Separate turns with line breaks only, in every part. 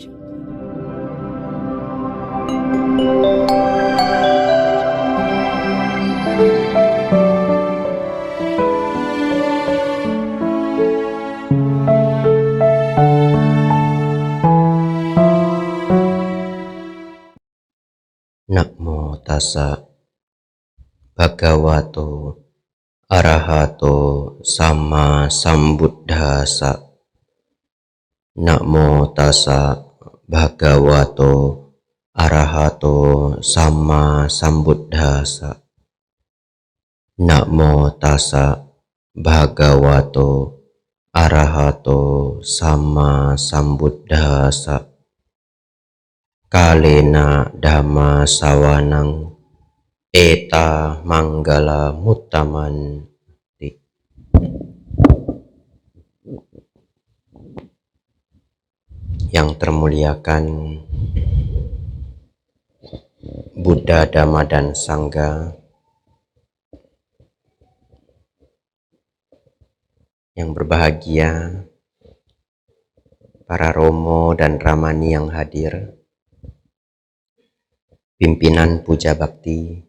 Namo tassa bhagavato arahato sama sambuddhassa. Namo tassa bhagavato arahato sama sambuddhassa. Namo tassa bhagavato arahato sama sambuddhassa. Kalena dhamma sawanang eta manggala muttaman. Yang termuliakan Buddha, Dhamma, dan Sangha, yang berbahagia para romo dan ramani yang hadir, pimpinan puja bakti,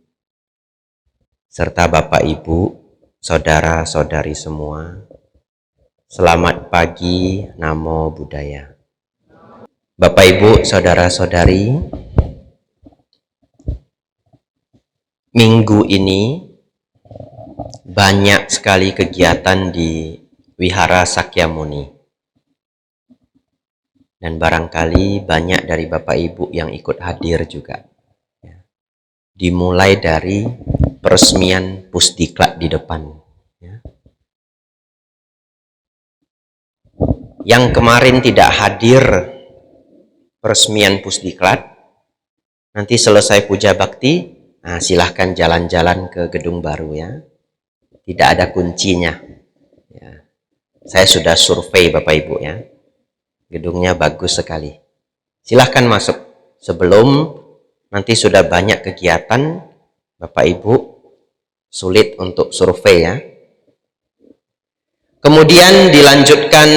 serta Bapak Ibu, saudara-saudari semua, selamat pagi, Namo Buddhaya. Bapak Ibu, saudara-saudari, minggu ini banyak sekali kegiatan di Wihara Sakyamuni. Dan barangkali banyak dari Bapak Ibu yang ikut hadir juga. Dimulai dari peresmian Pusdiklat di depan. Yang kemarin tidak hadir peresmian Pusdiklat, nanti selesai puja bakti, silahkan jalan-jalan ke gedung baru ya. Tidak ada kuncinya. Ya. Saya sudah survei Bapak Ibu ya. Gedungnya bagus sekali. Silahkan masuk sebelum nanti sudah banyak kegiatan, Bapak Ibu sulit untuk survei ya. Kemudian dilanjutkan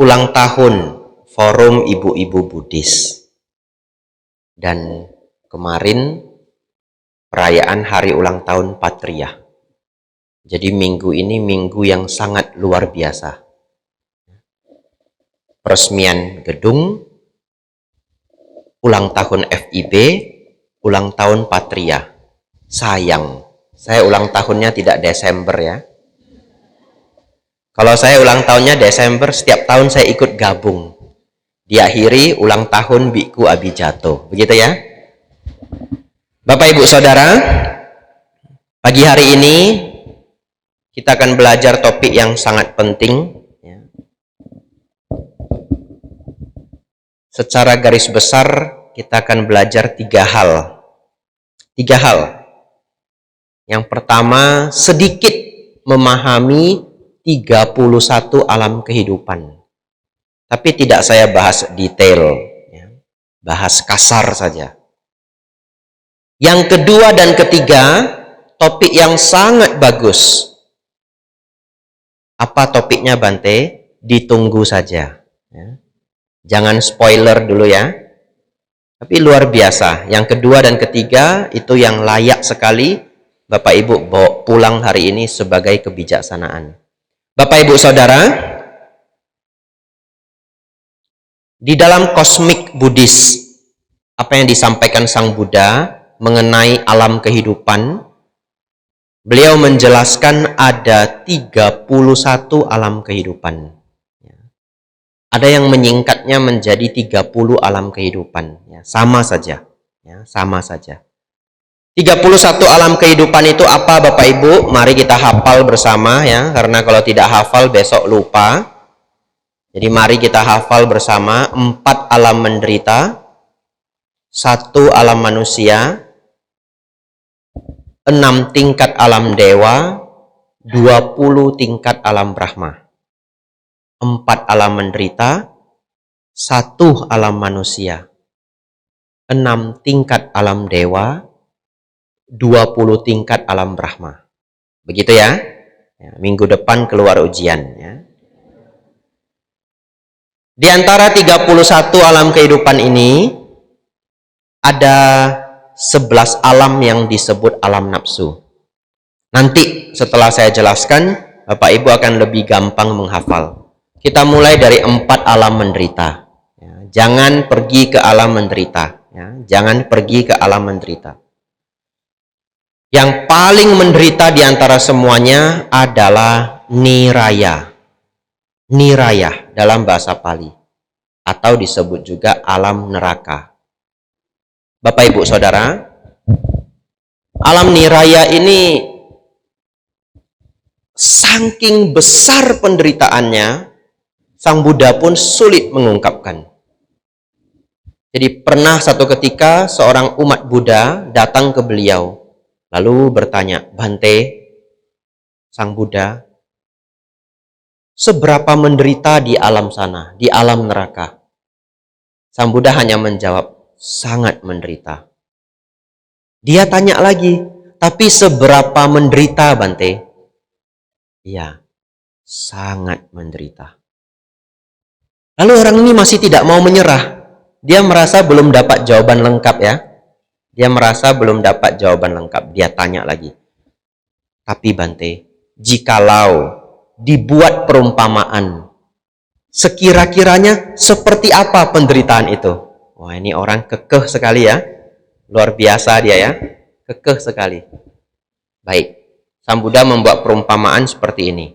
ulang tahun Forum Ibu-Ibu Buddhis. Dan kemarin perayaan hari ulang tahun Patriyah. Jadi minggu ini minggu yang sangat luar biasa. Peresmian gedung, ulang tahun FIB, ulang tahun Patriyah. Sayang, saya ulang tahunnya tidak Desember ya. Kalau saya ulang tahunnya Desember, setiap tahun saya ikut gabung. Diakhiri ulang tahun Biku Abijato. Begitu ya. Bapak Ibu Saudara, pagi hari ini kita akan belajar topik yang sangat penting. Secara garis besar kita akan belajar tiga hal. Yang pertama, sedikit memahami 31 alam kehidupan. Tapi tidak saya bahas detail, bahas kasar saja. Yang kedua dan ketiga, topik yang sangat bagus. Apa topiknya Bante? Ditunggu saja. Jangan spoiler dulu ya. Tapi luar biasa. Yang kedua dan ketiga itu yang layak sekali Bapak Ibu bawa pulang hari ini sebagai kebijaksanaan. Bapak Ibu Saudara, di dalam kosmik Buddhis, apa yang disampaikan Sang Buddha mengenai alam kehidupan, beliau menjelaskan ada 31 alam kehidupan. Ada yang menyingkatnya menjadi 30 alam kehidupan. Sama saja. 31 alam kehidupan itu apa Bapak Ibu? Mari kita hafal bersama ya. Karena kalau tidak hafal besok lupa. Jadi mari kita hafal bersama 4 alam menderita, 1 alam manusia, 6 tingkat alam dewa, 20 tingkat alam Brahma. 4 alam menderita, 1 alam manusia, 6 tingkat alam dewa, 20 tingkat alam Brahma. Begitu ya? Minggu depan keluar ujian ya. Di antara 31 alam kehidupan ini, ada 11 alam yang disebut alam nafsu. Nanti setelah saya jelaskan, Bapak Ibu akan lebih gampang menghafal. Kita mulai dari 4 alam menderita. Ya, jangan pergi ke alam menderita. Ya, jangan pergi ke alam menderita. Yang paling menderita di antara semuanya adalah niraya. Niraya dalam bahasa Pali, atau disebut juga alam neraka. Bapak Ibu Saudara, alam niraya ini saking besar penderitaannya, Sang Buddha pun sulit mengungkapkan. Jadi pernah satu ketika seorang umat Buddha datang ke beliau, lalu bertanya, "Bante, Sang Buddha, seberapa menderita di alam sana, di alam neraka?" Sang Buddha hanya menjawab, "Sangat menderita." Dia tanya lagi, "Tapi seberapa menderita, Bante?" "Ya, sangat menderita." Lalu orang ini masih tidak mau menyerah. Dia merasa belum dapat jawaban lengkap ya. Dia merasa belum dapat jawaban lengkap. Dia tanya lagi, "Tapi Bante, jikalau dibuat perumpamaan, sekira-kiranya seperti apa penderitaan itu?" Wah, ini orang kekeh sekali ya. Luar biasa dia ya. Kekeh sekali. Baik. Sang Buddha membuat perumpamaan seperti ini.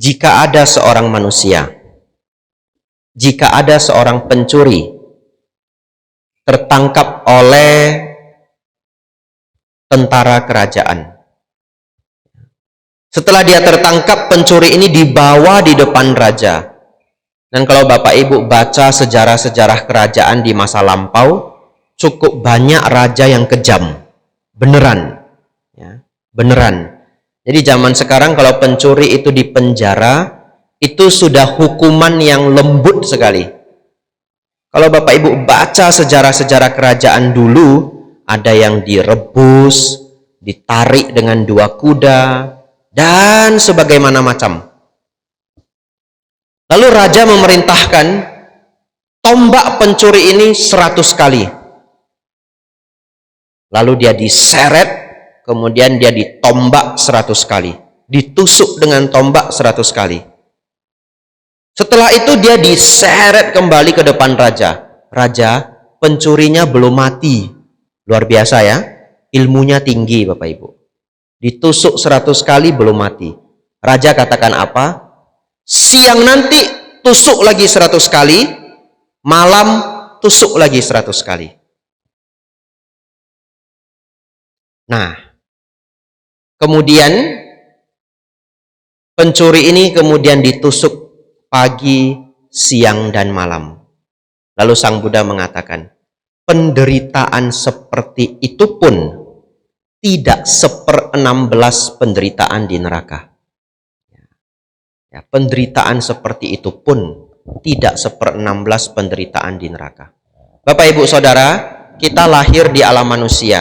Jika ada seorang manusia, jika ada seorang pencuri tertangkap oleh tentara kerajaan. Setelah dia tertangkap, pencuri ini dibawa di depan raja. Dan kalau Bapak Ibu baca sejarah-sejarah kerajaan di masa lampau, cukup banyak raja yang kejam. Beneran. Ya, beneran. Jadi zaman sekarang kalau pencuri itu dipenjara, itu sudah hukuman yang lembut sekali. Kalau Bapak Ibu baca sejarah-sejarah kerajaan dulu, ada yang direbus, ditarik dengan 2 kuda, dan sebagaimana macam. Lalu raja memerintahkan tombak pencuri ini 100 kali. Lalu dia diseret, kemudian dia ditombak 100 kali. Ditusuk dengan tombak 100 kali. Setelah itu dia diseret kembali ke depan raja. "Raja, pencurinya belum mati." Luar biasa ya. Ilmunya tinggi Bapak Ibu. Ditusuk 100 kali belum mati. Raja katakan apa? "Siang nanti tusuk lagi 100 kali, malam tusuk lagi 100 kali." Nah, kemudian pencuri ini kemudian ditusuk pagi, siang, dan malam. Lalu Sang Buddha mengatakan, penderitaan seperti itu pun tidak 1/16 penderitaan di neraka. Ya, penderitaan seperti itu pun tidak 1/16 penderitaan di neraka. Bapak Ibu Saudara, kita lahir di alam manusia.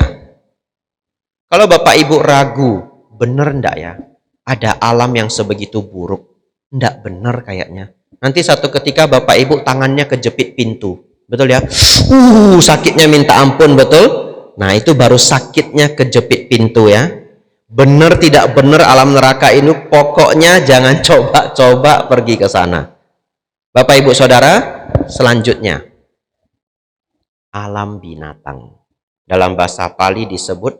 Kalau Bapak Ibu ragu, bener enggak ya? Ada alam yang sebegitu buruk? Enggak bener kayaknya. Nanti satu ketika Bapak Ibu tangannya kejepit pintu. Betul ya? Sakitnya minta ampun, betul? Nah, itu baru sakitnya kejepit pintu ya. Bener tidak bener alam neraka ini, pokoknya jangan coba-coba pergi ke sana. Bapak Ibu Saudara, selanjutnya alam binatang. Dalam bahasa Pali disebut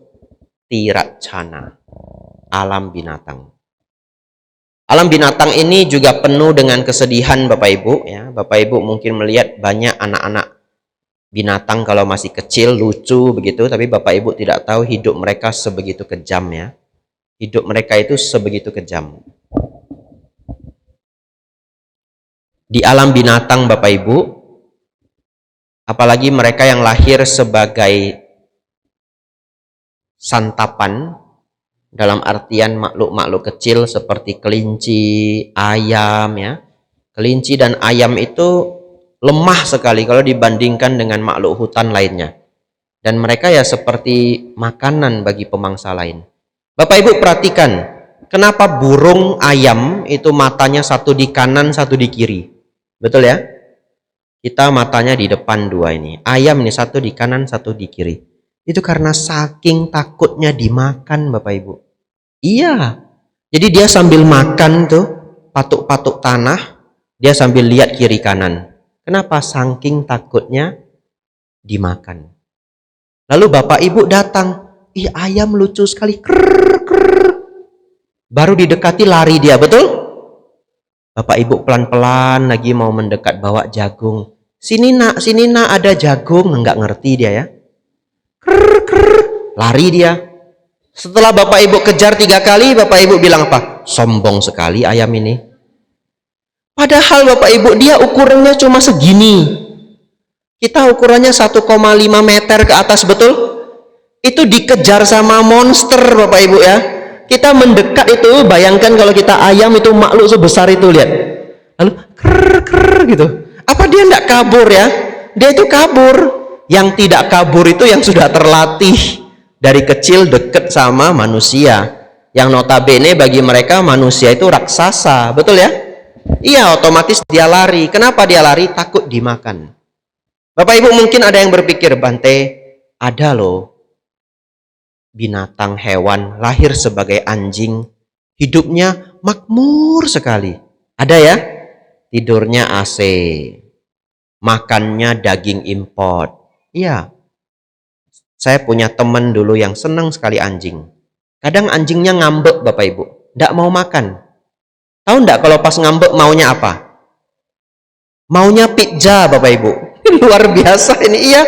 tiracana, alam binatang. Alam binatang ini juga penuh dengan kesedihan Bapak Ibu ya. Bapak Ibu mungkin melihat banyak anak-anak binatang kalau masih kecil lucu begitu, tapi Bapak Ibu tidak tahu hidup mereka sebegitu kejam ya. Hidup mereka itu sebegitu kejam. Di alam binatang Bapak Ibu, apalagi mereka yang lahir sebagai santapan, dalam artian makhluk-makhluk kecil seperti kelinci, ayam ya. Kelinci dan ayam itu lemah sekali kalau dibandingkan dengan makhluk hutan lainnya. Dan mereka ya seperti makanan bagi pemangsa lain. Bapak Ibu perhatikan, Kenapa burung ayam itu matanya satu di kanan, satu di kiri? Betul ya? Kita matanya di depan dua ini. Ayam ini satu di kanan, satu di kiri. Itu karena saking takutnya dimakan, Bapak Ibu. Iya. Jadi dia sambil makan tuh, patuk-patuk tanah, dia sambil lihat kiri kanan. Kenapa? Saking takutnya dimakan. Lalu Bapak Ibu datang, ih ayam lucu sekali, krrr, krrr. Baru didekati lari dia, betul? Bapak Ibu pelan-pelan lagi mau mendekat bawa jagung. Sini nak ada jagung. Nggak ngerti dia ya. Krrr, krrr. Lari dia. Setelah Bapak Ibu kejar 3 kali, Bapak Ibu bilang apa? Sombong sekali ayam ini. Padahal Bapak Ibu dia ukurannya cuma segini. Kita ukurannya 1,5 meter ke atas, betul? Itu dikejar sama monster Bapak Ibu ya. Kita mendekat itu, bayangkan kalau kita ayam itu makhluk sebesar itu, lihat. Lalu krrr, krrr gitu. Apa dia enggak kabur ya? Dia itu kabur. Yang tidak kabur itu yang sudah terlatih dari kecil deket sama manusia. Yang notabene bagi mereka manusia itu raksasa, betul ya? Iya, otomatis dia lari. Kenapa dia lari? Takut dimakan. Bapak Ibu mungkin ada yang berpikir, Bante, ada loh binatang hewan lahir sebagai anjing, hidupnya makmur sekali. Ada ya? Tidurnya AC, makannya daging import. Iya, saya punya teman dulu yang senang sekali anjing. Kadang anjingnya ngambek Bapak Ibu, nggak mau makan. Tahu nggak kalau pas ngambek maunya apa? Maunya pizza Bapak Ibu. Luar biasa ini, iya.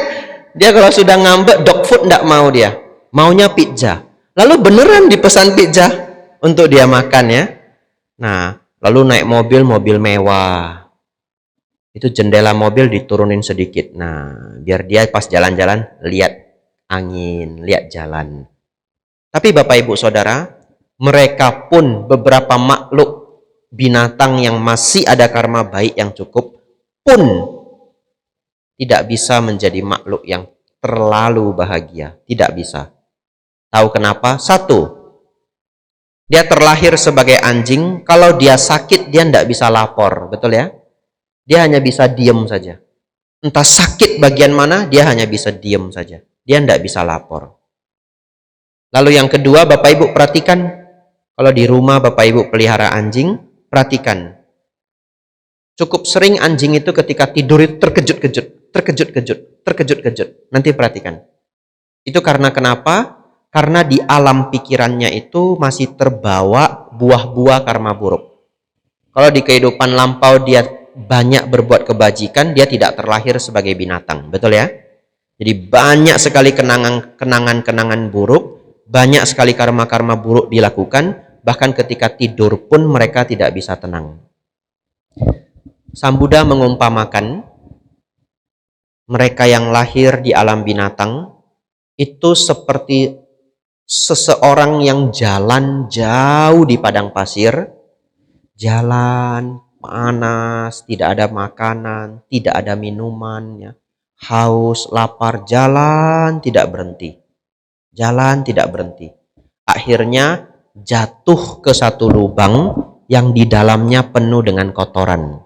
Dia kalau sudah ngambek dog food nggak mau dia. Maunya pizza. Lalu beneran dipesan pizza untuk dia makan ya. Nah, lalu naik mobil mewah. Itu jendela mobil diturunin sedikit. Nah, biar dia pas jalan-jalan lihat angin, lihat jalan. Tapi Bapak Ibu Saudara, mereka pun beberapa makhluk binatang yang masih ada karma baik yang cukup pun tidak bisa menjadi makhluk yang terlalu bahagia. Tidak bisa. Tahu kenapa? Satu, dia terlahir sebagai anjing. Kalau dia sakit, dia tidak bisa lapor. Betul ya? Dia hanya bisa diem saja. Entah sakit bagian mana, dia hanya bisa diem saja. Dia tidak bisa lapor. Lalu yang kedua, Bapak Ibu perhatikan. Kalau di rumah Bapak Ibu pelihara anjing, perhatikan. Cukup sering anjing itu ketika tidur itu terkejut-kejut. Nanti perhatikan. Itu karena kenapa? Karena di alam pikirannya itu masih terbawa buah-buah karma buruk. Kalau di kehidupan lampau dia banyak berbuat kebajikan, dia tidak terlahir sebagai binatang. Betul ya? Jadi banyak sekali kenangan-kenangan buruk, banyak sekali karma-karma buruk dilakukan, bahkan ketika tidur pun mereka tidak bisa tenang. Sang Buddha mengumpamakan mereka yang lahir di alam binatang itu seperti seseorang yang jalan jauh di padang pasir, jalan panas, tidak ada makanan, tidak ada minuman, haus, lapar, jalan tidak berhenti. Jalan tidak berhenti. Akhirnya jatuh ke satu lubang yang di dalamnya penuh dengan kotoran.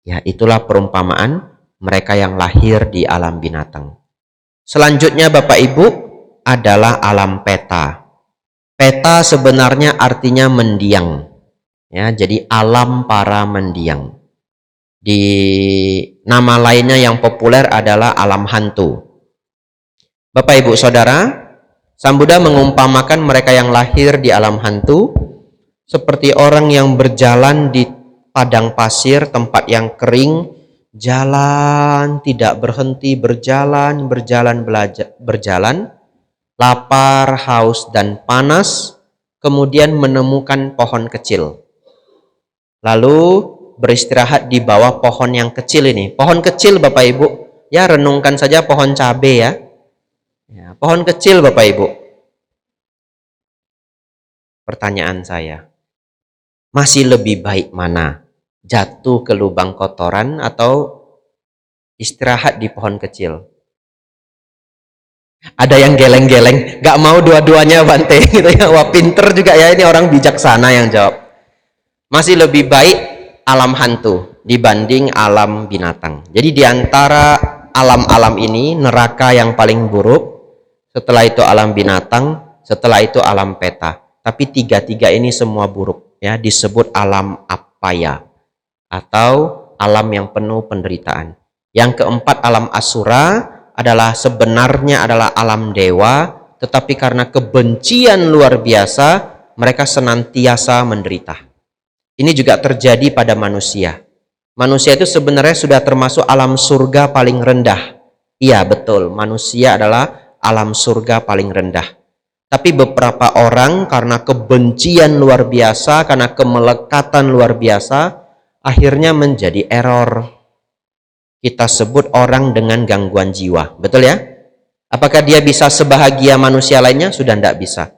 Ya, itulah perumpamaan mereka yang lahir di alam binatang. Selanjutnya Bapak Ibu adalah alam peta. Peta sebenarnya artinya mendiang. Ya, jadi alam para mendiang. Di nama lainnya yang populer adalah alam hantu. Bapak Ibu Saudara, Sang Buddha mengumpamakan mereka yang lahir di alam hantu seperti orang yang berjalan di padang pasir, tempat yang kering, jalan tidak berhenti, berjalan, lapar, haus, dan panas, kemudian menemukan pohon kecil. Lalu beristirahat di bawah pohon yang kecil ini. Pohon kecil Bapak Ibu, ya renungkan saja pohon cabai ya. Pohon kecil Bapak Ibu. Pertanyaan saya, masih lebih baik mana? Jatuh ke lubang kotoran atau istirahat di pohon kecil? Ada yang geleng-geleng, nggak mau dua-duanya Bante gitu ya. Wah, pinter juga ya, ini orang bijaksana yang jawab. Masih lebih baik alam hantu dibanding alam binatang. Jadi di antara alam-alam ini, neraka yang paling buruk, setelah itu alam binatang, setelah itu alam peta. Tapi tiga-tiga ini semua buruk ya, disebut alam apaya atau alam yang penuh penderitaan. Yang keempat alam asura adalah sebenarnya adalah alam dewa, tetapi karena kebencian luar biasa mereka senantiasa menderita. Ini juga terjadi pada manusia. Manusia itu sebenarnya sudah termasuk alam surga paling rendah. Iya betul, manusia adalah alam surga paling rendah. Tapi beberapa orang karena kebencian luar biasa, karena kemelekatan luar biasa, akhirnya menjadi error. Kita sebut orang dengan gangguan jiwa, betul ya? Apakah dia bisa sebahagia manusia lainnya? Sudah tidak bisa.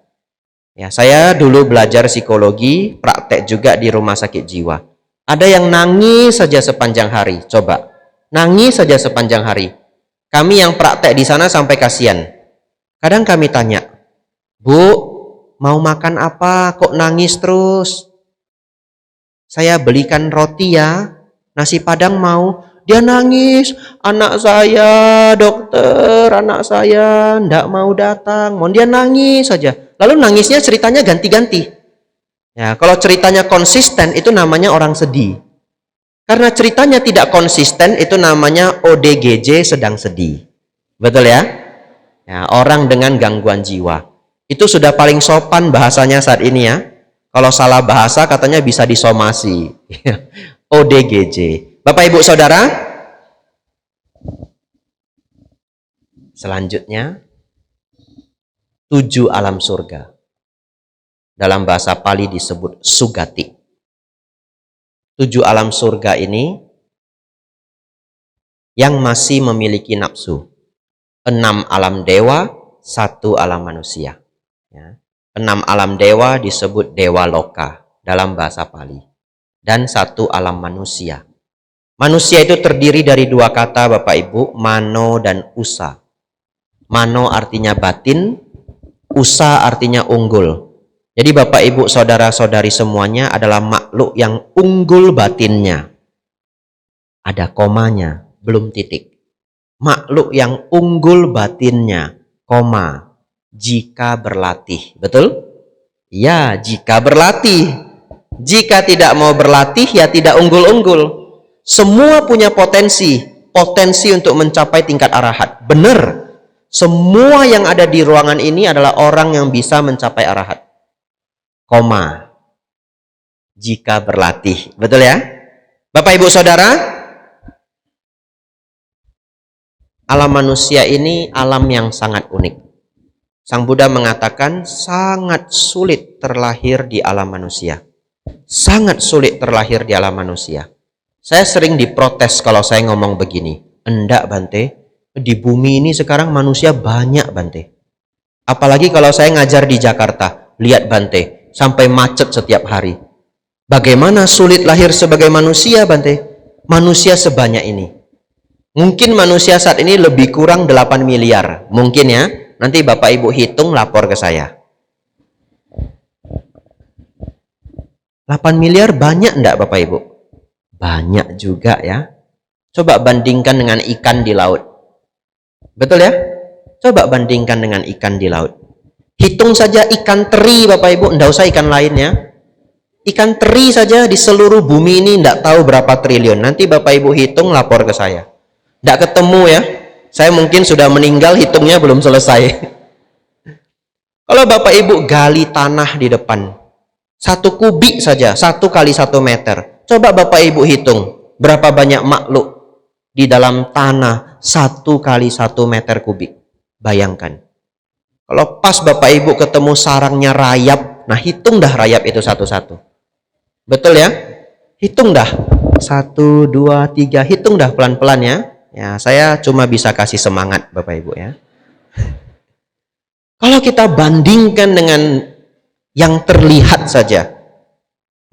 Ya, saya dulu belajar psikologi, praktek juga di rumah sakit jiwa. Ada yang nangis saja sepanjang hari, coba. Nangis saja sepanjang hari. Kami yang praktek di sana sampai kasihan. Kadang kami tanya, Bu, mau makan apa? Kok nangis terus? Saya belikan roti ya, nasi padang mau. Dia nangis, anak saya dokter, anak saya ndak mau datang. Mau dia nangis saja. Lalu nangisnya ceritanya ganti-ganti. Ya, kalau ceritanya konsisten itu namanya orang sedih. Karena ceritanya tidak konsisten itu namanya ODGJ sedang sedih. Betul ya? Ya, orang dengan gangguan jiwa. Itu sudah paling sopan bahasanya saat ini ya. Kalau salah bahasa katanya bisa disomasi. ODGJ. Bapak Ibu Saudara, selanjutnya 7 alam surga. Dalam bahasa Pali disebut sugati. 7 alam surga ini yang masih memiliki nafsu. 6 alam dewa, 1 alam manusia. Ya. 6 alam dewa disebut dewa loka dalam bahasa Pali. Dan 1 alam manusia. Manusia itu terdiri dari 2 kata Bapak Ibu, mano dan usa. Mano artinya batin, usa artinya unggul. Jadi Bapak Ibu saudara-saudari semuanya adalah makhluk yang unggul batinnya. Ada komanya, belum titik. Makhluk yang unggul batinnya, koma, jika berlatih. Betul? Ya, jika berlatih. Jika tidak mau berlatih, ya tidak unggul-unggul. Semua punya potensi untuk mencapai tingkat arahat. Benar. Semua yang ada di ruangan ini adalah orang yang bisa mencapai arahat. Koma. Jika berlatih. Betul ya? Bapak Ibu Saudara, alam manusia ini alam yang sangat unik. Sang Buddha mengatakan sangat sulit terlahir di alam manusia. Sangat sulit terlahir di alam manusia. Saya sering diprotes kalau saya ngomong begini. Enggak Bante, di bumi ini sekarang manusia banyak Bante. Apalagi kalau saya ngajar di Jakarta. Lihat Bante, sampai macet setiap hari. Bagaimana sulit lahir sebagai manusia Bante? Manusia sebanyak ini. Mungkin manusia saat ini lebih kurang 8 miliar. Mungkin ya. Nanti Bapak Ibu hitung lapor ke saya. 8 miliar banyak enggak Bapak Ibu? Banyak juga ya. Coba bandingkan dengan ikan di laut. Betul ya? Coba bandingkan dengan ikan di laut. Hitung saja ikan teri Bapak Ibu, enggak usah ikan lainnya. Ikan teri saja di seluruh bumi ini enggak tahu berapa triliun. Nanti Bapak Ibu hitung lapor ke saya. Enggak ketemu ya. Saya mungkin sudah meninggal, hitungnya belum selesai. Kalau Bapak Ibu gali tanah di depan, 1 kubik saja, 1 kali 1 meter. Coba Bapak Ibu hitung berapa banyak makhluk di dalam tanah 1 kali 1 meter kubik. Bayangkan. Kalau pas Bapak Ibu ketemu sarangnya rayap, nah hitung dah rayap itu satu-satu. Betul ya? Hitung dah. 1, 2, 3, hitung dah pelan-pelan ya. Ya, saya cuma bisa kasih semangat Bapak Ibu ya. Kalau kita bandingkan dengan yang terlihat saja,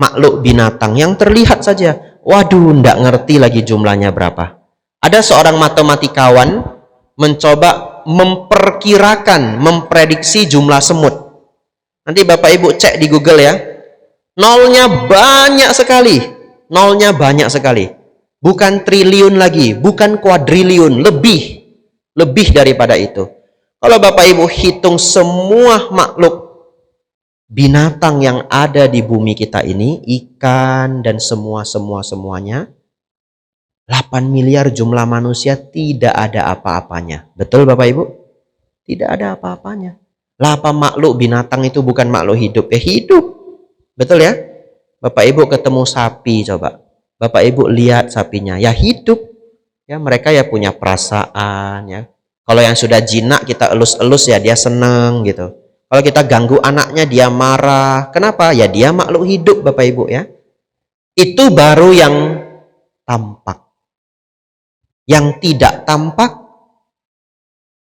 makhluk binatang yang terlihat saja, waduh, ndak ngerti lagi jumlahnya berapa. Ada seorang matematikawan mencoba memperkirakan, memprediksi jumlah semut. Nanti Bapak Ibu cek di Google ya. Nolnya banyak sekali. Nolnya banyak sekali. Bukan triliun lagi, bukan kuadriliun, lebih daripada itu. Kalau Bapak Ibu hitung semua makhluk binatang yang ada di bumi kita ini, ikan dan semuanya, 8 miliar jumlah manusia, tidak ada apa-apanya. Betul Bapak Ibu? Tidak ada apa-apanya. 8 makhluk binatang itu bukan makhluk hidup. Hidup. Betul ya? Bapak Ibu ketemu sapi coba. Bapak Ibu lihat sapinya, ya hidup. Ya, mereka ya punya perasaan ya. Kalau yang sudah jinak kita elus-elus ya dia seneng gitu. Kalau kita ganggu anaknya dia marah. Kenapa? Ya dia makhluk hidup Bapak Ibu ya. Itu baru yang tampak. Yang tidak tampak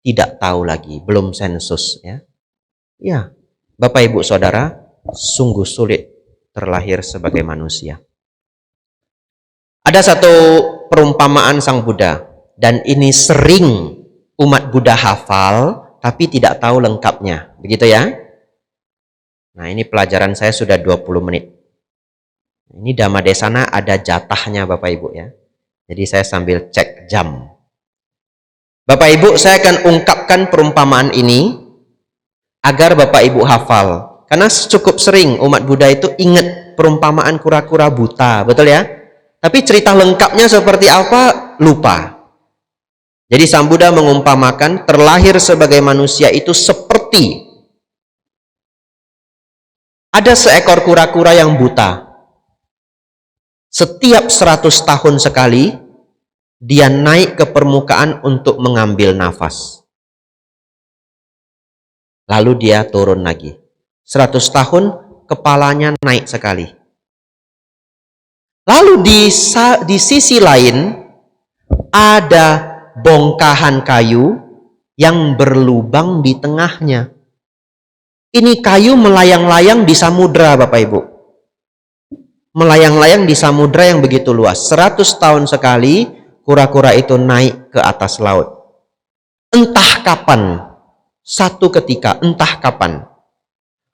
tidak tahu lagi, belum sensus ya. Ya, Bapak Ibu Saudara, sungguh sulit terlahir sebagai manusia. Ada satu perumpamaan Sang Buddha, dan ini sering umat Buddha hafal, tapi tidak tahu lengkapnya. Begitu ya? Nah, ini pelajaran saya sudah 20 menit. Ini Dhamma Desana ada jatahnya Bapak Ibu ya. Jadi saya sambil cek jam. Bapak Ibu, saya akan ungkapkan perumpamaan ini agar Bapak Ibu hafal. Karena cukup sering umat Buddha itu ingat perumpamaan kura-kura buta. Betul ya? Tapi cerita lengkapnya seperti apa, lupa. Jadi Sang Buddha mengumpamakan terlahir sebagai manusia itu seperti ada seekor kura-kura yang buta. Setiap 100 tahun sekali, dia naik ke permukaan untuk mengambil nafas. Lalu dia turun lagi. 100 tahun, kepalanya naik sekali. Lalu di sisi lain, ada bongkahan kayu yang berlubang di tengahnya. Ini kayu melayang-layang di samudra Bapak Ibu. Melayang-layang di samudra yang begitu luas. 100 tahun sekali, kura-kura itu naik ke atas laut. Entah kapan, satu ketika, entah kapan,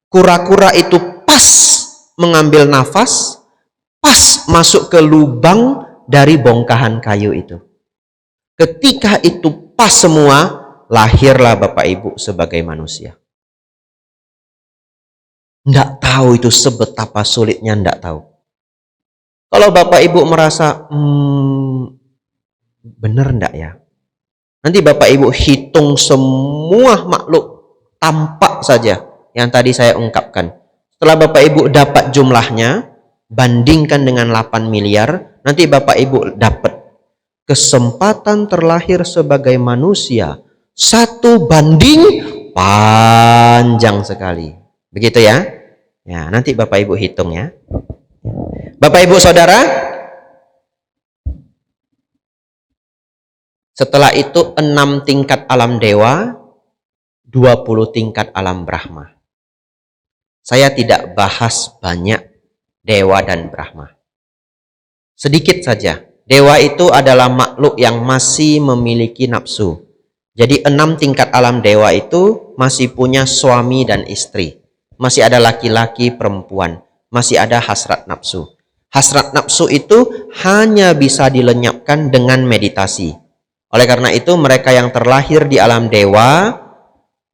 kura-kura itu pas mengambil nafas, pas masuk ke lubang dari bongkahan kayu itu. Ketika itu pas semua, lahirlah Bapak Ibu sebagai manusia. Nggak tahu itu sebetapa sulitnya, nggak tahu. Kalau Bapak Ibu merasa, bener nggak ya? Nanti Bapak Ibu hitung semua makhluk tampak saja yang tadi saya ungkapkan. Setelah Bapak Ibu dapat jumlahnya, bandingkan dengan 8 miliar, nanti Bapak Ibu dapat kesempatan terlahir sebagai manusia 1 banding panjang sekali. Begitu ya? Ya, nanti Bapak Ibu hitung ya. Bapak Ibu Saudara, setelah itu 6 tingkat alam dewa, 20 tingkat alam Brahma. Saya tidak bahas banyak dewa dan Brahma. Sedikit saja. Dewa itu adalah makhluk yang masih memiliki nafsu. Jadi 6 tingkat alam dewa itu masih punya suami dan istri. Masih ada laki-laki, perempuan. Masih ada hasrat nafsu. Hasrat nafsu itu hanya bisa dilenyapkan dengan meditasi. Oleh karena itu mereka yang terlahir di alam dewa,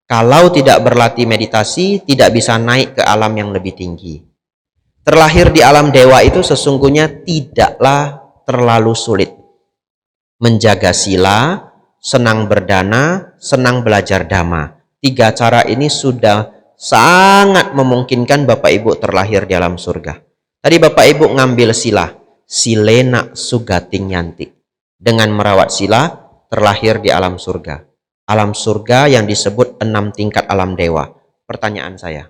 kalau tidak berlatih meditasi, tidak bisa naik ke alam yang lebih tinggi. Terlahir di alam dewa itu sesungguhnya tidaklah terlalu sulit. Menjaga sila, senang berdana, senang belajar dhamma. 3 cara ini sudah sangat memungkinkan Bapak Ibu terlahir di alam surga. Tadi Bapak Ibu ngambil sila, silena sugating yanti. Dengan merawat sila, terlahir di alam surga. Alam surga yang disebut 6 tingkat alam dewa. Pertanyaan saya,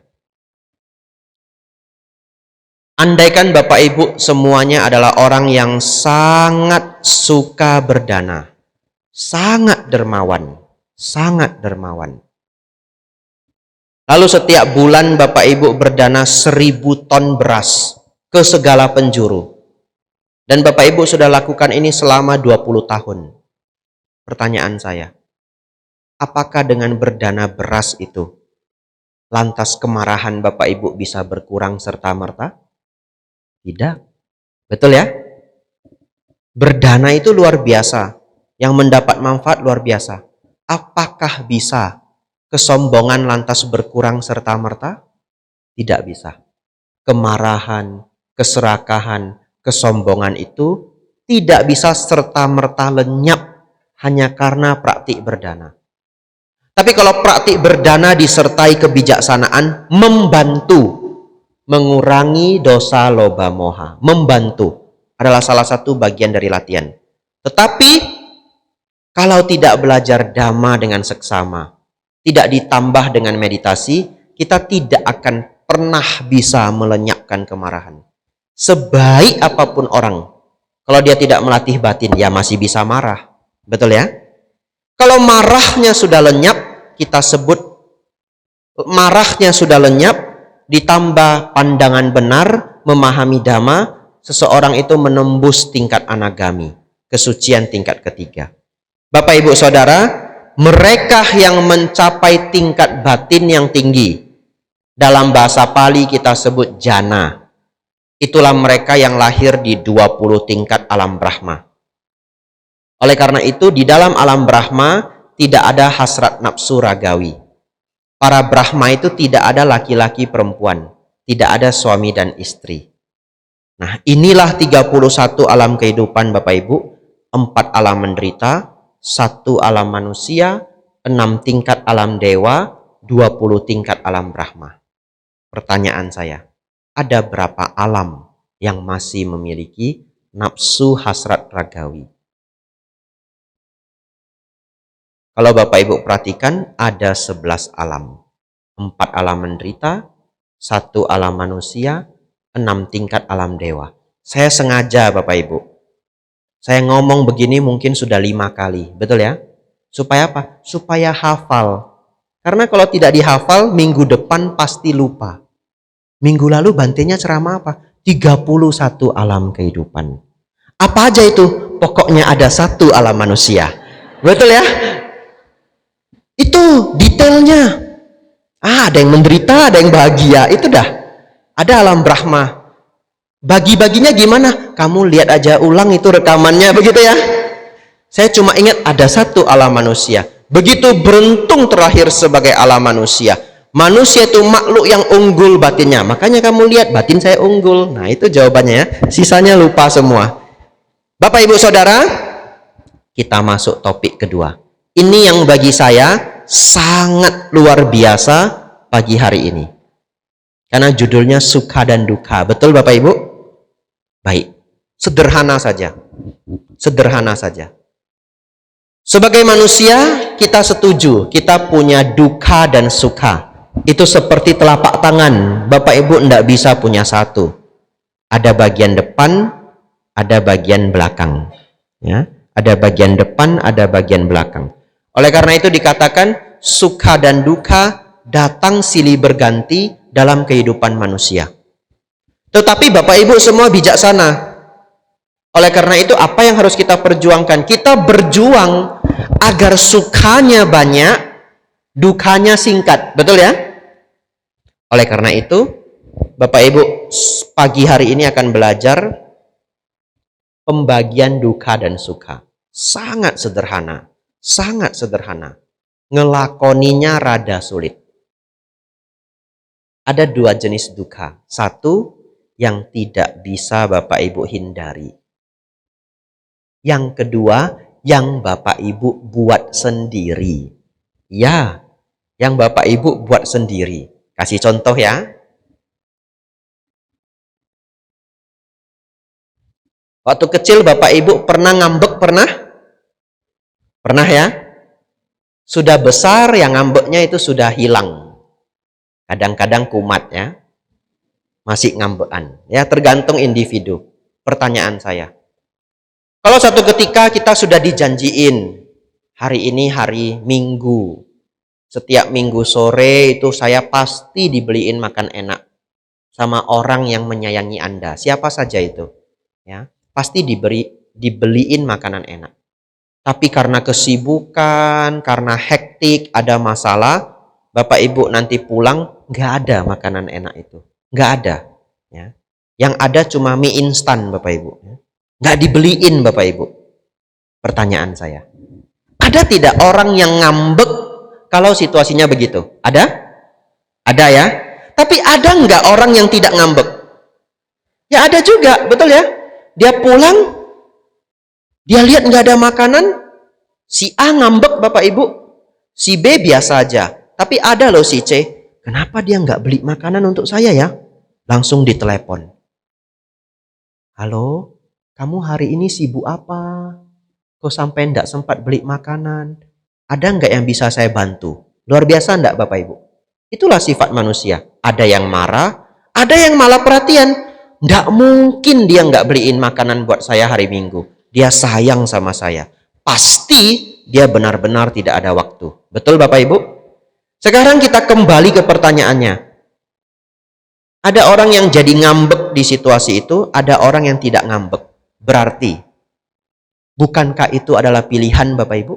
andaikan Bapak Ibu semuanya adalah orang yang sangat suka berdana, sangat dermawan, sangat dermawan. Lalu setiap bulan Bapak Ibu berdana 1000 ton beras ke segala penjuru. Dan Bapak Ibu sudah lakukan ini selama 20 tahun. Pertanyaan saya, Apakah dengan berdana beras itu lantas kemarahan Bapak Ibu bisa berkurang serta-merta? Tidak. Betul ya? Berdana itu luar biasa. Yang mendapat manfaat luar biasa. Apakah bisa kesombongan lantas berkurang serta-merta? Tidak bisa. Kemarahan, keserakahan, kesombongan itu tidak bisa serta-merta lenyap hanya karena praktik berdana. Tapi kalau praktik berdana disertai kebijaksanaan, membantu mengurangi dosa loba moha. Membantu adalah salah satu bagian dari latihan. Tetapi kalau tidak belajar dhamma dengan seksama, tidak ditambah dengan meditasi, kita tidak akan pernah bisa melenyapkan kemarahan. Sebaik apapun orang, kalau dia tidak melatih batin, ya masih bisa marah. Betul ya? Kalau marahnya sudah lenyap, kita sebut marahnya sudah lenyap, ditambah pandangan benar, memahami dhamma, seseorang itu menembus tingkat anagami, kesucian tingkat ketiga. Bapak Ibu Saudara, mereka yang mencapai tingkat batin yang tinggi, dalam bahasa Pali kita sebut jana, itulah mereka yang lahir di 20 tingkat alam Brahma. Oleh karena itu, di dalam alam Brahma tidak ada hasrat nafsu ragawi. Para Brahma itu tidak ada laki-laki perempuan, tidak ada suami dan istri. Nah, inilah 31 alam kehidupan Bapak Ibu, 4 alam menderita, 1 alam manusia, 6 tingkat alam dewa, 20 tingkat alam Brahma. Pertanyaan saya, ada berapa alam yang masih memiliki nafsu hasrat ragawi? Kalau Bapak Ibu perhatikan, ada 11 alam. 4 alam menderita, 1 alam manusia, 6 tingkat alam dewa. Saya sengaja Bapak Ibu, saya ngomong begini mungkin sudah 5 kali. Betul ya? Supaya apa? Supaya hafal. Karena kalau tidak dihafal, minggu depan pasti lupa. Minggu lalu Bantenya ceramah apa? 31 alam kehidupan. Apa aja itu? Pokoknya ada 1 alam manusia. Betul ya? Itu detailnya. Ada yang menderita, ada yang bahagia. Itu dah. Ada alam Brahma. Bagi-baginya gimana? Kamu lihat aja ulang itu rekamannya, begitu ya. Saya cuma ingat ada 1 alam manusia. Begitu beruntung terlahir sebagai alam manusia. Manusia itu makhluk yang unggul batinnya. Makanya kamu lihat batin saya unggul. Nah, itu jawabannya ya. Sisanya lupa semua. Bapak Ibu Saudara, kita masuk topik kedua. Ini yang bagi saya sangat luar biasa pagi hari ini. Karena judulnya Sukha dan Dukkha. Betul Bapak Ibu? Baik. Sederhana saja. Sederhana saja. Sebagai manusia, kita setuju. Kita punya dukkha dan sukha. Itu seperti telapak tangan. Bapak Ibu tidak bisa punya satu. Ada bagian depan, ada bagian belakang. Ya, ada bagian depan, ada bagian belakang. Oleh karena itu dikatakan sukha dan dukkha datang silih berganti dalam kehidupan manusia. Tetapi Bapak Ibu semua bijaksana. Oleh karena itu apa yang harus kita perjuangkan? Kita berjuang agar sukhanya banyak, dukkanya singkat. Betul ya? Oleh karena itu Bapak Ibu pagi hari ini akan belajar pembagian dukkha dan sukha. Sangat sederhana. Sangat sederhana. Ngelakoninya rada sulit. Ada 2 jenis dukkha. 1 yang tidak bisa Bapak Ibu hindari. Yang kedua, yang Bapak Ibu buat sendiri. Ya, yang Bapak Ibu buat sendiri. Kasih contoh ya. Waktu kecil Bapak Ibu pernah ngambek, pernah? Pernah ya? Sudah besar yang ngambeknya itu sudah hilang. Kadang-kadang kumat ya. Masih ngambekan. Ya, tergantung individu. Pertanyaan saya. Kalau satu ketika kita sudah dijanjiin, hari ini hari Minggu. Setiap Minggu sore itu saya pasti dibeliin makan enak. Sama orang yang menyayangi Anda. Siapa saja itu. Ya, pasti dibeliin makanan enak. Tapi karena kesibukan, karena hektik, ada masalah, Bapak Ibu nanti pulang, nggak ada makanan enak itu. Nggak ada. Ya. Yang ada cuma mie instan, Bapak Ibu. Nggak dibeliin, Bapak Ibu. Pertanyaan saya. Ada tidak orang yang ngambek kalau situasinya begitu? Ada? Ada ya? Tapi ada nggak orang yang tidak ngambek? Ya ada juga, betul ya? Dia pulang, dia lihat nggak ada makanan, si A ngambek Bapak Ibu, si B biasa aja. Tapi ada loh si C, kenapa dia nggak beli makanan untuk saya ya? Langsung ditelepon. Halo, kamu hari ini sibuk apa? Kok sampai nggak sempat beli makanan? Ada nggak yang bisa saya bantu? Luar biasa nggak Bapak Ibu? Itulah sifat manusia. Ada yang marah, ada yang malah perhatian. Nggak mungkin dia nggak beliin makanan buat saya hari Minggu. Dia sayang sama saya. Pasti dia benar-benar tidak ada waktu. Betul Bapak Ibu? Sekarang kita kembali ke pertanyaannya. Ada orang yang jadi ngambek di situasi itu, ada orang yang tidak ngambek. Berarti, bukankah itu adalah pilihan Bapak Ibu?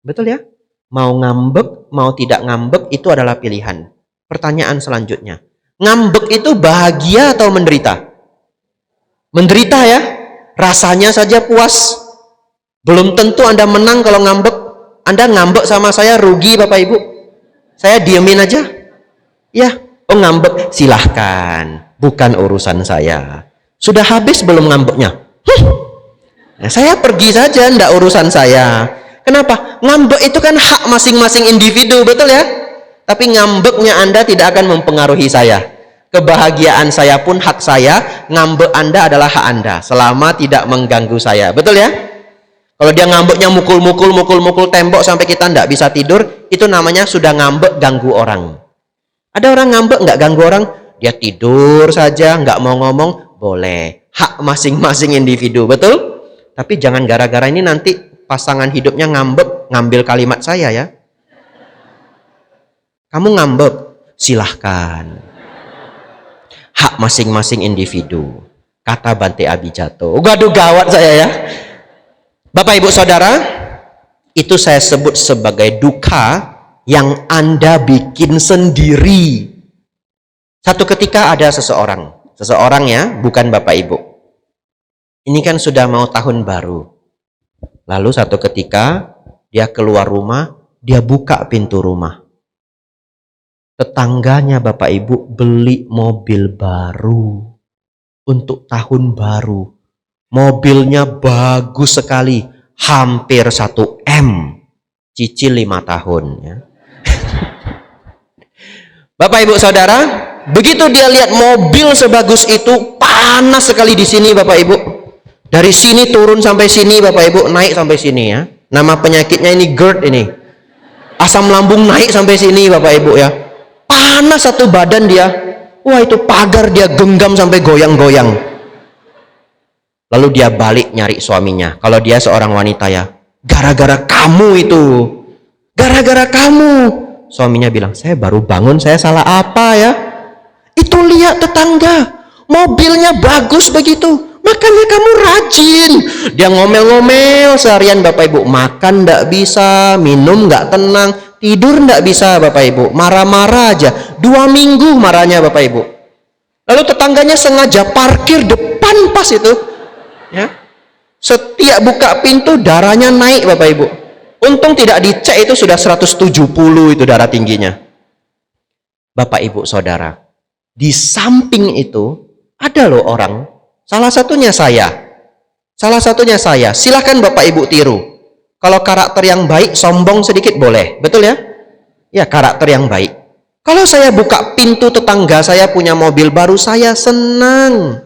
Betul ya? Mau ngambek, mau tidak ngambek, itu adalah pilihan. Pertanyaan selanjutnya. Ngambek itu bahagia atau menderita? Menderita ya? Rasanya saja puas. Belum tentu Anda menang kalau ngambek. Anda ngambek sama saya rugi Bapak Ibu. Saya diemin aja. Ya, oh ngambek, silahkan. Bukan urusan saya. Sudah habis belum ngambeknya? Nah, saya pergi saja, ndak urusan saya. Kenapa? Ngambek itu kan hak masing-masing individu, betul ya? Tapi ngambeknya Anda tidak akan mempengaruhi saya. Kebahagiaan saya pun hak saya, ngambek Anda adalah hak Anda, selama tidak mengganggu saya, betul ya? Kalau dia ngambeknya mukul tembok sampai kita ndak bisa tidur, itu namanya sudah ngambek ganggu orang. Ada orang ngambek nggak ganggu orang, dia tidur saja, nggak mau ngomong, boleh. Hak masing-masing individu, betul? Tapi jangan gara-gara ini nanti pasangan hidupnya ngambek, ngambil kalimat saya ya. Kamu ngambek, silahkan. Hak masing-masing individu. Kata Bante Abijato. Waduh gawat saya ya. Bapak Ibu Saudara, itu saya sebut sebagai duka yang Anda bikin sendiri. Satu ketika ada seseorang ya, bukan Bapak Ibu. Ini kan sudah mau tahun baru. Lalu satu ketika dia keluar rumah, dia buka pintu rumah. Tetangganya Bapak Ibu beli mobil baru untuk tahun baru. Mobilnya bagus sekali, hampir 1 M, cicil 5 tahun ya. Bapak Ibu Saudara, begitu dia lihat mobil sebagus itu, panas sekali di sini Bapak Ibu. Dari sini turun sampai sini Bapak Ibu, naik sampai sini ya. Nama penyakitnya ini GERD ini. Asam lambung naik sampai sini Bapak Ibu ya. Panas satu badan dia. Wah, itu pagar dia genggam sampai goyang-goyang. Lalu dia balik nyari suaminya. Kalau dia seorang wanita ya, gara-gara kamu itu. Gara-gara kamu. Suaminya bilang, saya baru bangun, saya salah apa ya? Itu lihat tetangga, mobilnya bagus begitu. Makanya kamu rajin. Dia ngomel-ngomel seharian Bapak Ibu. Makan ndak bisa, minum nggak tenang, tidur ndak bisa Bapak Ibu. Marah-marah aja. 2 minggu marahnya Bapak Ibu. Lalu tetangganya sengaja parkir depan pas itu. Ya. Setiap buka pintu darahnya naik Bapak Ibu. Untung tidak dicek, itu sudah 170 itu darah tingginya. Bapak Ibu Saudara, di samping itu ada loh orang, salah satunya saya. Silahkan Bapak Ibu tiru. Kalau karakter yang baik, sombong sedikit boleh, betul ya? Ya, karakter yang baik. Kalau saya buka pintu tetangga saya punya mobil baru, saya senang.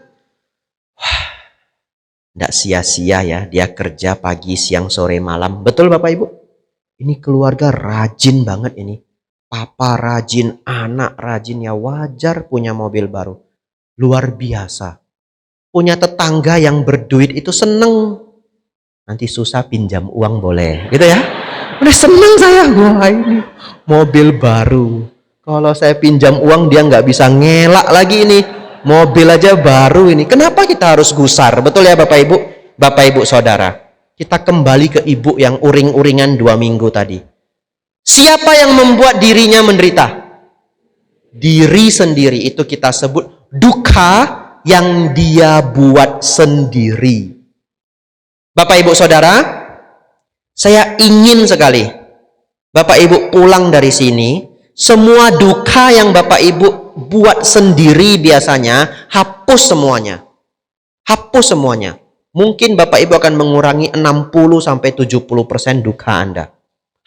Tidak sia-sia ya, dia kerja pagi, siang, sore, malam. Betul Bapak Ibu? Ini keluarga rajin banget ini. Papa rajin, anak rajin, ya wajar punya mobil baru. Luar biasa. Punya tetangga yang berduit itu seneng. Nanti susah pinjam uang boleh, gitu ya. Udah seneng saya, wah ini mobil baru. Kalau saya pinjam uang dia nggak bisa ngelak lagi ini. Mobil aja baru ini. Kenapa kita harus gusar? Betul ya Bapak Ibu? Bapak Ibu Saudara. Kita kembali ke ibu yang uring-uringan 2 minggu tadi. Siapa yang membuat dirinya menderita? Diri sendiri. Itu kita sebut duka yang dia buat sendiri. Bapak Ibu Saudara, saya ingin sekali Bapak Ibu pulang dari sini, semua duka yang Bapak Ibu buat sendiri biasanya, hapus semuanya. Hapus semuanya. Mungkin Bapak Ibu akan mengurangi 60-70% duka Anda.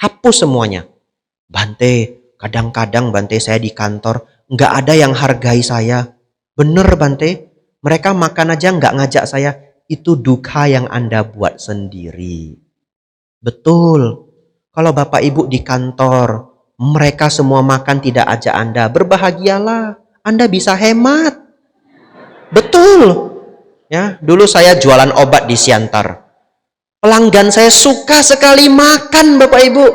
Hapus semuanya. Bante, kadang-kadang Bante saya di kantor, nggak ada yang hargai saya. Bener Bante, mereka makan aja nggak ngajak saya. Itu duka yang Anda buat sendiri. Betul. Kalau Bapak Ibu di kantor, mereka semua makan tidak ajak Anda, berbahagialah. Anda bisa hemat. Betul. Ya, dulu saya jualan obat di Siantar. Pelanggan saya suka sekali makan Bapak Ibu.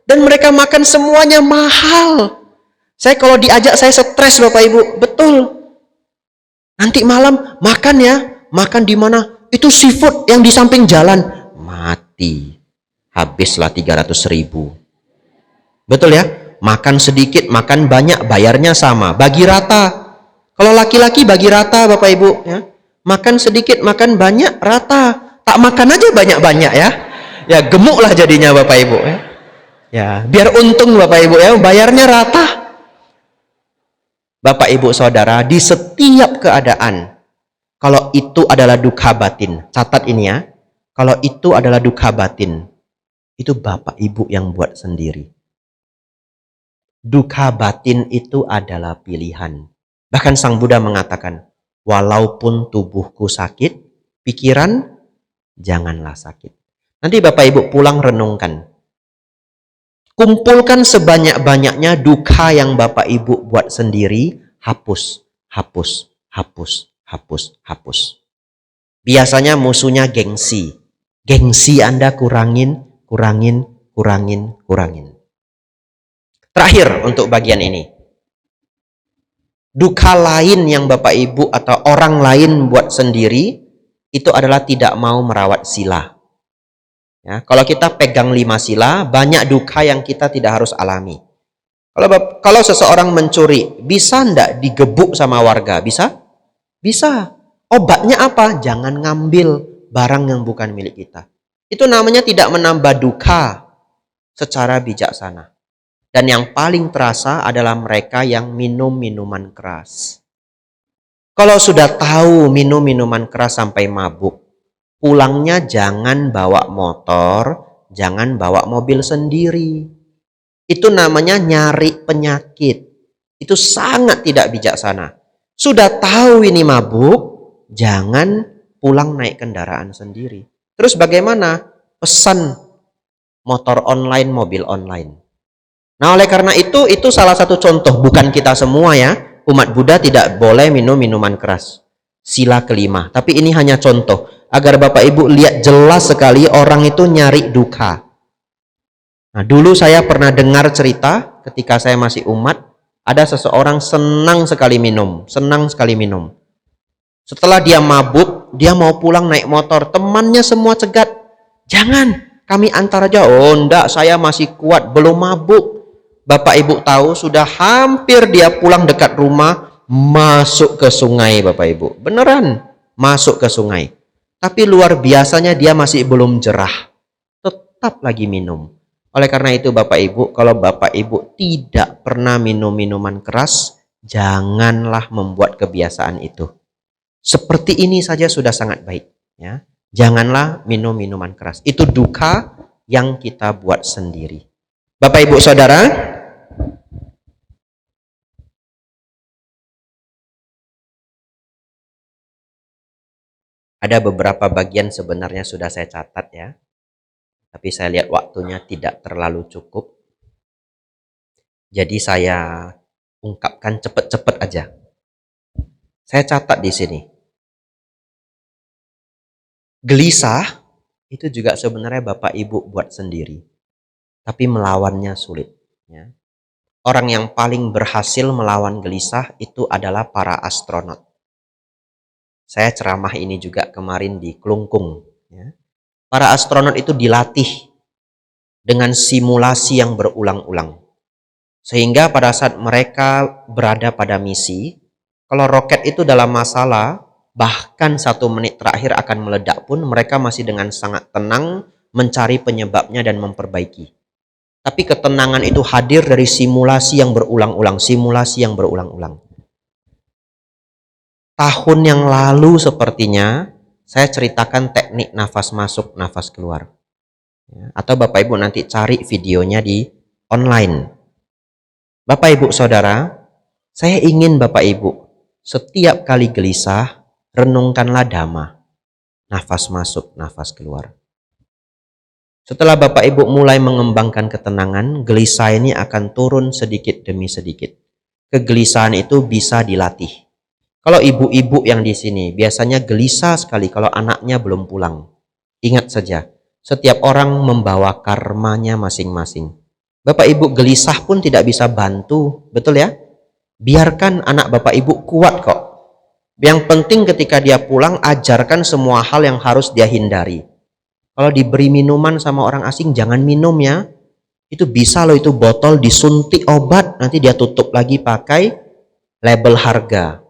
Dan mereka makan semuanya mahal. Saya kalau diajak saya stres Bapak Ibu. Betul. Nanti malam makan ya. Makan di mana? Itu seafood yang di samping jalan. Mati. Habislah 300.000. Betul ya? Makan sedikit, makan banyak, bayarnya sama. Bagi rata. Kalau laki-laki bagi rata Bapak Ibu. Ya. Makan sedikit, makan banyak, rata. Tak makan aja banyak-banyak ya. Ya gemuklah jadinya Bapak Ibu ya. Ya, biar untung Bapak Ibu ya, bayarnya rata. Bapak Ibu Saudara, di setiap keadaan, kalau itu adalah duka batin, catat ini ya. Kalau itu adalah duka batin, itu Bapak Ibu yang buat sendiri. Duka batin itu adalah pilihan. Bahkan Sang Buddha mengatakan, walaupun tubuhku sakit, pikiran janganlah sakit. Nanti Bapak Ibu pulang renungkan. Kumpulkan sebanyak-banyaknya duka yang Bapak Ibu buat sendiri, hapus, hapus, hapus, hapus, hapus. Biasanya musuhnya gengsi. Gengsi Anda kurangin, kurangin, kurangin, kurangin. Terakhir untuk bagian ini. Duka lain yang Bapak Ibu atau orang lain buat sendiri, itu adalah tidak mau merawat sila. Ya, kalau kita pegang 5 sila, banyak duka yang kita tidak harus alami. Kalau seseorang mencuri, bisa enggak digebuk sama warga? Bisa? Bisa. Obatnya apa? Jangan ngambil barang yang bukan milik kita. Itu namanya tidak menambah duka secara bijaksana. Dan yang paling terasa adalah mereka yang minum minuman keras. Kalau sudah tahu minum minuman keras sampai mabuk, pulangnya jangan bawa motor, jangan bawa mobil sendiri. Itu namanya nyari penyakit. Itu sangat tidak bijaksana. Sudah tahu ini mabuk, jangan pulang naik kendaraan sendiri. Terus bagaimana? Pesan motor online, mobil online. Nah, oleh karena itu salah satu contoh, bukan kita semua ya. Umat Buddha tidak boleh minum minuman keras. Sila kelima. Tapi ini hanya contoh. Agar Bapak Ibu lihat jelas sekali orang itu nyari duka. Nah, dulu saya pernah dengar cerita ketika saya masih umat. Ada seseorang senang sekali minum. Senang sekali minum. Setelah dia mabuk, dia mau pulang naik motor. Temannya semua cegat. Jangan, kami antar aja. Oh enggak, saya masih kuat, belum mabuk. Bapak Ibu tahu sudah hampir dia pulang dekat rumah, masuk ke sungai Bapak Ibu. Beneran masuk ke sungai. Tapi luar biasanya dia masih belum jerah. Tetap lagi minum. Oleh karena itu Bapak Ibu, kalau Bapak Ibu tidak pernah minum minuman keras, janganlah membuat kebiasaan itu. Seperti ini saja sudah sangat baik. Ya. Janganlah minum minuman keras. Itu duka yang kita buat sendiri. Bapak Ibu Saudara, ada beberapa bagian sebenarnya sudah saya catat ya. Tapi saya lihat waktunya tidak terlalu cukup. Jadi saya ungkapkan cepat-cepat aja. Saya catat di sini. Gelisah itu juga sebenarnya Bapak Ibu buat sendiri. Tapi melawannya sulit. Ya. Orang yang paling berhasil melawan gelisah itu adalah para astronot. Saya ceramah ini juga kemarin di Klungkung. Ya. Para astronot itu dilatih dengan simulasi yang berulang-ulang. Sehingga pada saat mereka berada pada misi, kalau roket itu dalam masalah, bahkan 1 menit terakhir akan meledak pun, mereka masih dengan sangat tenang mencari penyebabnya dan memperbaiki. Tapi ketenangan itu hadir dari simulasi yang berulang-ulang, simulasi yang berulang-ulang. Tahun yang lalu sepertinya, saya ceritakan teknik nafas masuk, nafas keluar. Atau Bapak Ibu nanti cari videonya di online. Bapak Ibu Saudara, saya ingin Bapak Ibu setiap kali gelisah, renungkanlah dhamma. Nafas masuk, nafas keluar. Setelah Bapak Ibu mulai mengembangkan ketenangan, gelisah ini akan turun sedikit demi sedikit. Kegelisahan itu bisa dilatih. Kalau ibu-ibu yang di sini biasanya gelisah sekali kalau anaknya belum pulang. Ingat saja, setiap orang membawa karmanya masing-masing. Bapak Ibu gelisah pun tidak bisa bantu, betul ya? Biarkan anak Bapak Ibu kuat kok. Yang penting ketika dia pulang, ajarkan semua hal yang harus dia hindari. Kalau diberi minuman sama orang asing, jangan minum ya. Itu bisa loh, itu botol disuntik obat, nanti dia tutup lagi pakai label harga.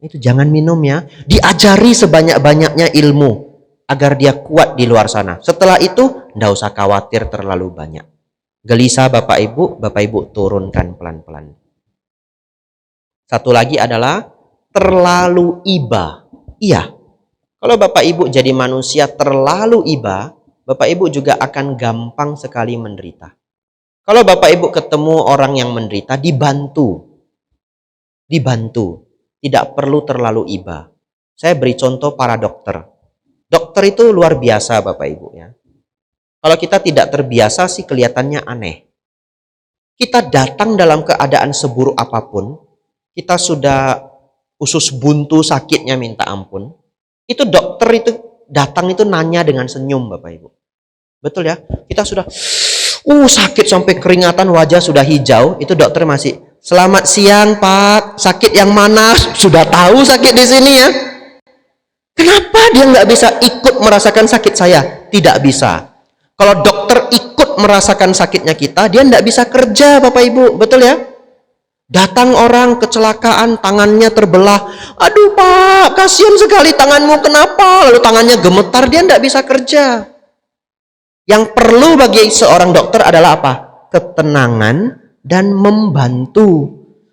Itu jangan minum ya. Diajari sebanyak-banyaknya ilmu agar dia kuat di luar sana. Setelah itu, tidak usah khawatir terlalu banyak. Gelisah Bapak Ibu turunkan pelan-pelan. Satu lagi adalah terlalu iba. Iya, kalau Bapak Ibu jadi manusia terlalu iba, Bapak Ibu juga akan gampang sekali menderita. Kalau Bapak Ibu ketemu orang yang menderita, dibantu. Tidak perlu terlalu iba. Saya beri contoh para dokter. Dokter itu luar biasa Bapak Ibu ya. Kalau kita tidak terbiasa sih kelihatannya aneh. Kita datang dalam keadaan seburuk apapun, kita sudah usus buntu sakitnya minta ampun. Itu dokter itu datang itu nanya dengan senyum Bapak Ibu. Betul ya? Kita sudah sakit sampai keringatan, wajah sudah hijau, itu dokter masih, "Selamat siang Pak, sakit yang mana?" Sudah tahu sakit di sini ya. Kenapa dia nggak bisa ikut merasakan sakit saya? Tidak bisa. Kalau dokter ikut merasakan sakitnya kita, dia nggak bisa kerja Bapak Ibu, betul ya? Datang orang kecelakaan, tangannya terbelah. "Aduh Pak, kasihan sekali tanganmu, kenapa?" Lalu tangannya gemetar, dia nggak bisa kerja. Yang perlu bagi seorang dokter adalah apa? Ketenangan dan membantu.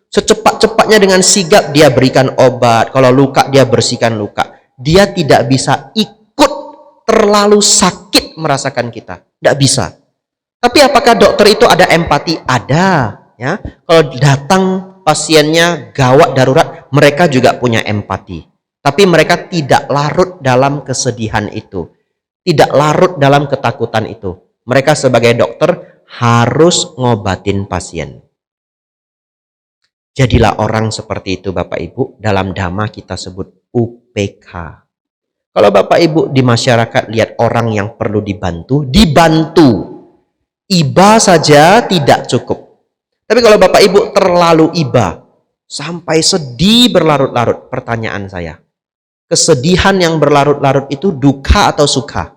Secepat-cepatnya dengan sigap dia berikan obat. Kalau luka dia bersihkan luka. Dia tidak bisa ikut terlalu sakit merasakan kita. Tidak bisa. Tapi apakah dokter itu ada empati? Ada. Ya. Kalau datang pasiennya gawat darurat, mereka juga punya empati. Tapi mereka tidak larut dalam kesedihan itu. Tidak larut dalam ketakutan itu. Mereka sebagai dokter harus ngobatin pasien. Jadilah orang seperti itu Bapak Ibu. Dalam dhamma kita sebut UPK. Kalau Bapak Ibu di masyarakat lihat orang yang perlu dibantu, dibantu. Iba saja tidak cukup. Tapi kalau Bapak Ibu terlalu iba, sampai sedih berlarut-larut, pertanyaan saya, kesedihan yang berlarut-larut itu duka atau sukha?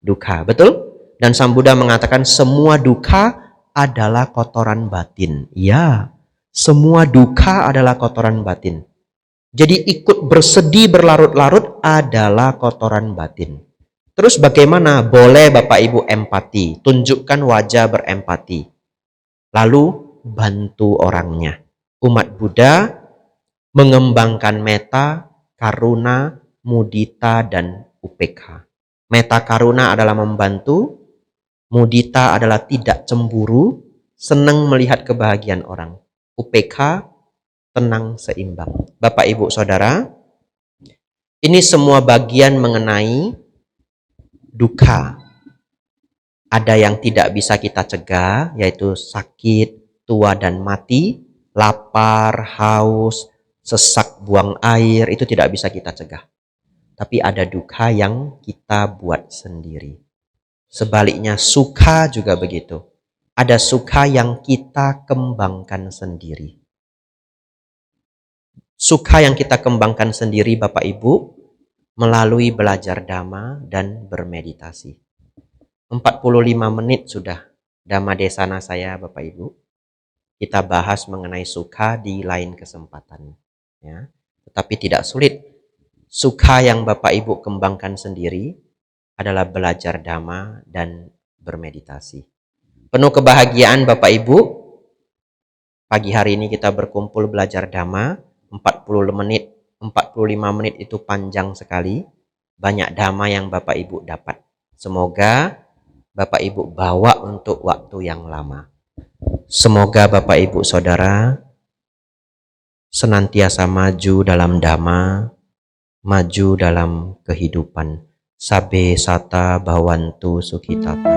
Duka, betul? Dan Sang Buddha mengatakan semua duka adalah kotoran batin. Ya, semua duka adalah kotoran batin. Jadi ikut bersedih berlarut-larut adalah kotoran batin. Terus bagaimana? Boleh Bapak Ibu empati, tunjukkan wajah berempati. Lalu bantu orangnya. Umat Buddha mengembangkan metta, karuna, mudita, dan upekha. Metta karuna adalah membantu, mudita adalah tidak cemburu, senang melihat kebahagiaan orang. Upekha, tenang seimbang. Bapak Ibu Saudara, ini semua bagian mengenai duka. Ada yang tidak bisa kita cegah, yaitu sakit, tua dan mati, lapar, haus, sesak buang air, itu tidak bisa kita cegah. Tapi ada duka yang kita buat sendiri. Sebaliknya sukha juga begitu. Ada sukha yang kita kembangkan sendiri. Sukha yang kita kembangkan sendiri Bapak Ibu, melalui belajar Dhamma dan bermeditasi. 45 menit sudah Dhamma Desana saya Bapak Ibu. Kita bahas mengenai sukha di lain kesempatan. Ya. Tetapi tidak sulit. Sukha yang Bapak Ibu kembangkan sendiri adalah belajar Dhamma dan bermeditasi. Penuh kebahagiaan Bapak Ibu. Pagi hari ini kita berkumpul belajar Dhamma. 45 menit itu panjang sekali. Banyak Dhamma yang Bapak Ibu dapat. Semoga Bapak Ibu bawa untuk waktu yang lama. Semoga Bapak Ibu Saudara senantiasa maju dalam Dhamma, maju dalam kehidupan. Sabe sata bhavantu sukhitata.